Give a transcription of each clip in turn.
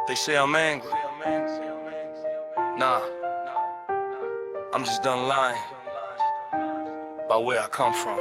They say I'm angry. Nah, I'm just done lying about where I come from.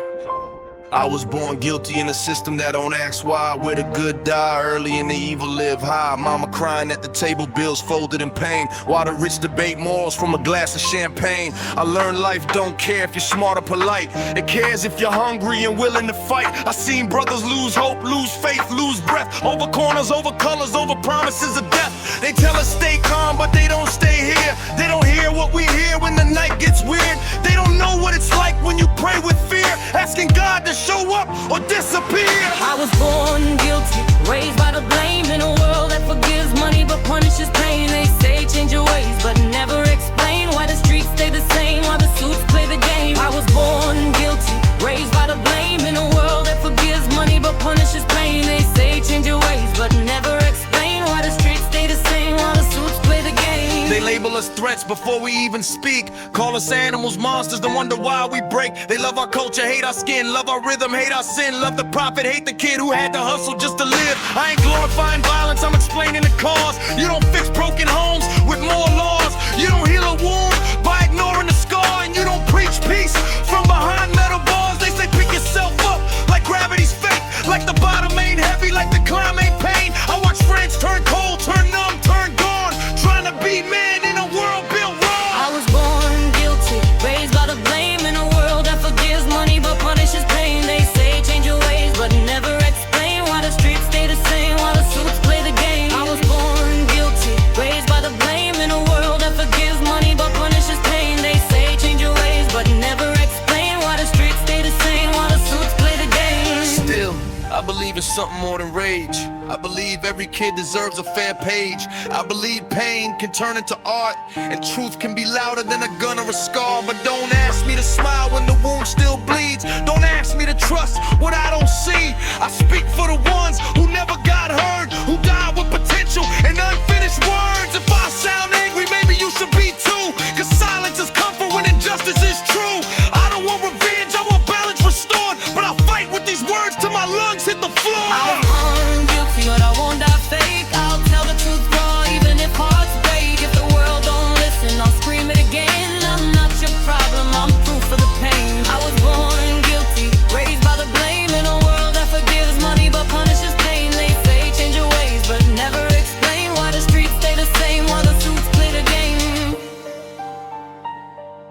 I was born guilty in a system that don't ask why. Where the good die early and the evil live high. Mama crying at the table, bills folded in pain, while the rich debate morals from a glass of champagne. I learned life don't care if you're smart or polite. It cares if you're hungry and willing to fight. I seen brothers lose hope, lose faith, lose breath, over corners, over colors, over promises of death. They tell us stay calm, but they don't stay here. They don't hear what we hear when the night gets weird. They don't know what it's like when you pray with fear, asking God to show up or disappear. I was born guilty, raised by the blame, in a world that forgives money but punishes pain. They say change your ways but never explain why the streets stay the same, why the suits play the game. I was born guilty, raised by the blame, in a world that forgives money but punishes pain. They say change your ways but never explain why the streets stay the same, why the suits play the game. They label us threats before we even speak, call us animals, monsters, then wonder why we break. They love our culture, hate our skin, love our rhythm, hate our sin, love the prophet, hate the kid who had to hustle just to live. I ain't glorifying violence, I'm explaining the cause. You don't fix broken homes with more laws. You don't heal a wound by ignoring the scar, and you don't preach peace from behind metal bars. They say pick yourself up like gravity's fake, like the bottom ain't heavy, like the climb ain't pain. I watch friends turn cold, turn numb, turn gone, trying to be man in a world built wrong. I was born guilty, raised by the blame, in a world that forgives money but punishes pain. They say change your ways but never explain why the streets stay the same, why the suits play the game. I was born guilty, raised by the blame, in a world that forgives money but punishes pain. They say change your ways but never explain why the streets stay the same, why the suits play the game. Still, I believe in something more than rage. I believe every kid deserves a fair page. I believe pain can turn into art, and truth can be louder than a gun or a scar. But don't ask me to smile when the wound still bleeds. Don't ask me to trust what I don't see. I speak for the ones who never got heard, who died with potential and unfinished words. If I sound angry, maybe you should be too, cause silence is comfort when injustice is true. I don't want revenge, I want balance restored, but I'll fight with these words till my lungs hit the floor. I'm guilty, but I won't die fake. I'll tell the truth raw, even if hearts break. If the world don't listen, I'll scream it again. I'm not your problem, I'm proof of the pain. I was born guilty, raised by the blame, in a world that forgives money but punishes pain. They say change your ways but never explain why the streets stay the same, why the suits play the game.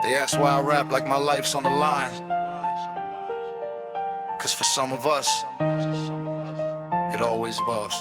They ask why I rap like my life's on the line, cause for some of us, it always was.